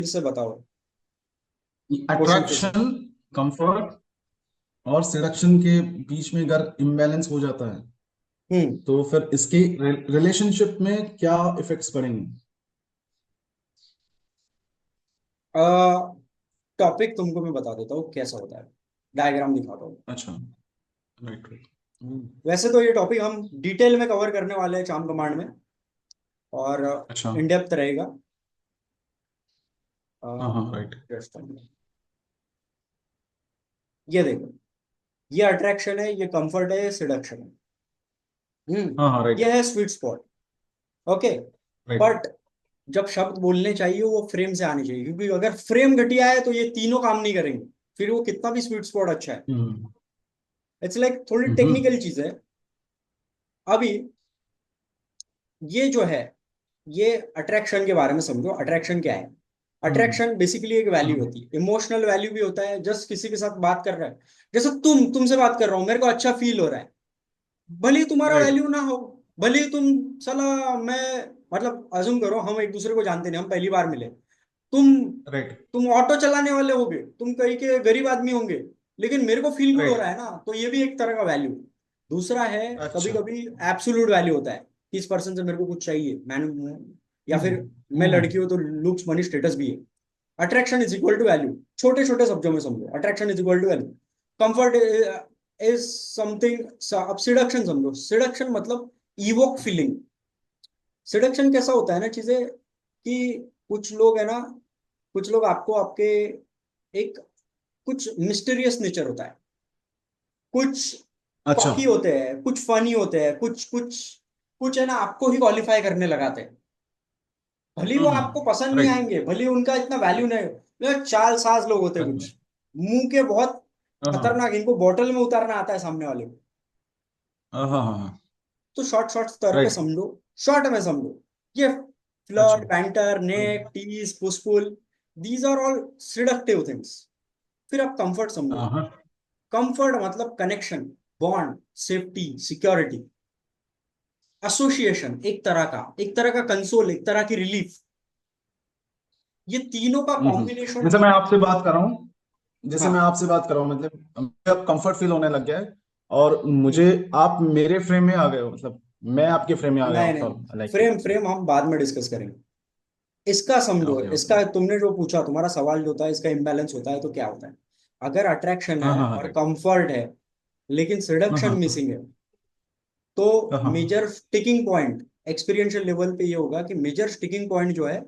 फिर से बताओ क्वेश्चन फिर से। अट्रैक्शन, कंफर्ट और सिलेक्शन के बीच में अगर इम्बैलेंस हो जाता है हम्म तो फिर इसके रिलेशनशिप में क्या इफेक्ट्स पड़ेंगे? टॉपिक तुमको मैं बता देता हूँ कैसा होता है, डायग्राम दिखाता हूँ। अच्छा। Right right. वैसे तो ये टॉपिक हम डिटेल में कवर करने वाले हैं चार्म कमांड में, और अच्छा। इन डेप्थ रहेगा। हाँ हाँ राइट। Just a minute। ये देखो, ये अट्रैक्शन है, ये कंफर्ट है, ये सिडक्शन है। हाँ हाँ राइट। ये है sweet spot. Okay. Right. But जब शब्द बोलने चाहिए वो फ्रेम से आने चाहिए, क्योंकि अगर फ्रेम घटिया है तो ये तीनों काम नहीं करेंगे। फिर वो कितना भी स्वीट स्पॉट अच्छा है। हम्म इट्स लाइक थोड़ी हम्म टेक्निकल चीज है। अभी ये जो है, ये अट्रैक्शन के बारे में समझो। अट्रैक्शन क्या है? हम्म अट्रैक्शन बेसिकली एक वैल्यू हम्म, होती है, इमोशनल वैल्यू भी होता है। जस्ट किसी के साथ बात कर रहा है, जैसे तुमसे बात कर रहा हूँ, मेरे को अच्छा फील हो रहा है। भले ही तुम्हारा राइट वैल्यू ना हो, भले ही तुम साला मैं मतलब अज्यूम करो हम एक दूसरे को जानते नहीं, हम पहली बार मिले। तुम राइट तुम ऑटो चलाने वाले होगे, तुम कहीं के गरीब आदमी होंगे, लेकिन मेरे को फील गुड हो राइट। रहा है ना, तो ये भी एक तरह का वैल्यू। दूसरा है, कभी अच्छा। कभी एब्सोल्यूट वैल्यू होता है। इस पर्सन से मेरे को कुछ चाहिए, मैंने या हम्म फिर मैं लड़की हम्म हूं तो लुक्स मनी स्टेटस भी है। Attraction is equal to value. छोटे छोटे शब्दों में समझो, attraction is equal to value. Comfort is something. अब सिडक्शन समझो, सिडक्शन मतलब इवोक फीलिंग। सिडक्शन कैसा होता है ना चीजें, कि कुछ लोग है ना, कुछ लोग आपको आपके एक कुछ मिस्टीरियस नेचर होता है, कुछ अच्छा। कॉकी होते हैं, कुछ फनी होते हैं, कुछ कुछ कुछ है ना, आपको ही क्वालिफाई करने लगाते हैं। भले ही वो आपको पसंद नहीं राइट। आएंगे, भले ही उनका इतना वैल्यू नहीं हो, लेकिन चाल साज लोग होते हैं अच्छा। कुछ, मुंह के बहुत हाँ हाँ खतरनाक, इनको बॉटल में उतारना आता है सामने वाले को। हाँ हाँ हाँ। तो शॉर्ट शॉर्ट स्तर पे राइट। समझो, शॉर्ट में समझो। ये अच्छा। Flirt, banter, neg, tease, push pull, these are all seductive things. फिर आप कंफर्ट समझो। हाँ हाँ। कंफर्ट मतलब connection, bond, safety, security, association, एक तरह का कंसोल, एक तरह की रिलीफ। ये तीनों का कॉम्बिनेशन। जैसे मैं आपसे बात कर रहा हूँ, जैसे मैं हाँ। आपसे बात कर रहा हूँ, मतलब मुझे अब कंफर्ट फील होने लग गया है। और मुझे हम्म। आप मेरे फ्रेम में आ गए हो, मतलब मैं आपके फ्रेम में आ गया नहीं हूँ, नहीं, लाइक। फ्रेम फ्रेम हम बाद में डिस्कस करेंगे। इसका समझो, ओके ओके। इसका तुमने जो पूछा, तुम्हारा सवाल जो था, इसका इम्बैलेंस होता है तो क्या होता है? अगर अट्रैक्शन हाँ है हाँ हाँ और राइट। कंफर्ट है, लेकिन हाँ सिडक्शन हाँ मिसिंग है, तो हाँ हाँ major sticking point experiential level पे ये होगा कि मेजर स्टिकिंग पॉइंट जो है,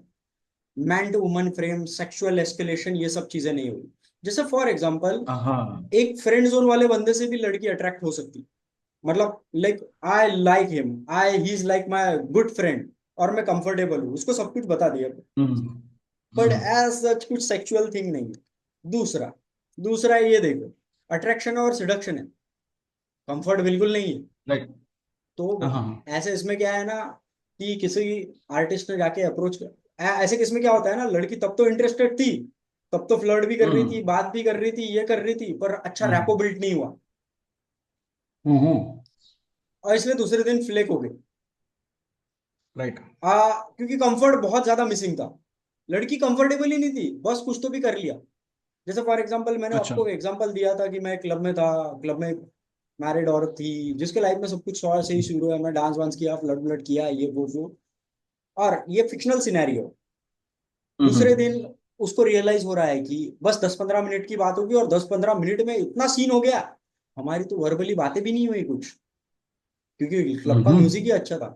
man to woman frame, sexual escalation, ये सब चीजें नहीं होगी। जैसे फॉर एग्जांपल, हाँ। एक फ्रेंड जोन वाले बंदे से भी लड़की अट्रैक्ट हो सकती है। मतलब like I like him, I he is like my good friend, और मैं कंफर्टेबल हूँ, उसको सब कुछ बता दिया, हम्म बट हम्म एज सच कुछ सेक्सुअल थिंग नहीं है। दूसरा दूसरा ये देखो, अट्रैक्शन और सिडक्शन है, कंफर्ट बिल्कुल नहीं है। राइट। हाँ तो हाँ ऐसे इसमें क्या है ना, कि किसी आर्टिस्ट ने जाके अप्रोच कर, ऐसे किसमें क्या होता है ना, लड़की तब तो इंटरेस्टेड थी, तब तो फ्लर्ट भी कर रही थी, हम्म बात भी कर रही थी, ये कर रही थी, पर अच्छा रैपो हम्म बिल्ट नहीं हुआ, हम्म। और इसलिए दूसरे दिन फ्लेक हो गई। राइट। क्योंकि कंफर्ट बहुत ज्यादा मिसिंग था। लड़की कंफर्टेबल ही नहीं थी, बस कुछ तो भी कर लिया। जैसे फॉर एग्जांपल, मैंने अच्छा। आपको एग्जांपल दिया था कि मैं क्लब में था, क्लब में मैरिड औरत थी, जिसके लाइफ में सब कुछ सौ से ही शुरू है, मैं डांस वांस किया, फ्लर्ट व्लर्ट किया, ये वो। और ये फिक्शनल सिनेरियो। दूसरे हम्म दिन उसको रियलाइज हो रहा है कि बस 10-15 मिनट की बात होगी, और 10-15 मिनट में इतना सीन हो गया, हमारी तो वर्बली बातें भी नहीं हुई कुछ, क्योंकि क्लब का म्यूजिक ही अच्छा था,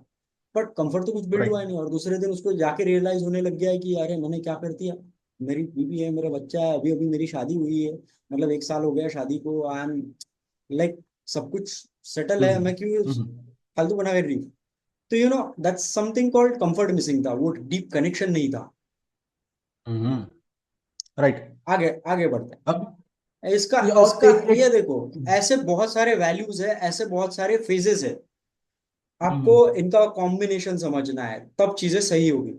बट कंफर्ट तो कुछ बिल्ड हुआ राइट। ही नहीं। और दूसरे दिन उसको जाके रियलाइज होने लग गया है कि अरे मैंने क्या कर दिया, मेरी बीवी है, मेरा बच्चा है, अभी अभी मेरी शादी हुई है, मतलब 1 साल हो गया शादी को, आई एम लाइक सब कुछ सेटल है, मैं क्यों हम्म फालतू बना कर रही हूँ? तो that's something called comfort missing था, वो डीप कनेक्शन नहीं था। हम्म। राइट। आगे आगे बढ़ते अब हैं। इसका ये और इसका एक ये एक देखो, ऐसे बहुत सारे वैल्यूज है, ऐसे बहुत सारे फेजेस है, आपको हम्म इनका कॉम्बिनेशन समझना है, तब चीजें सही होगी।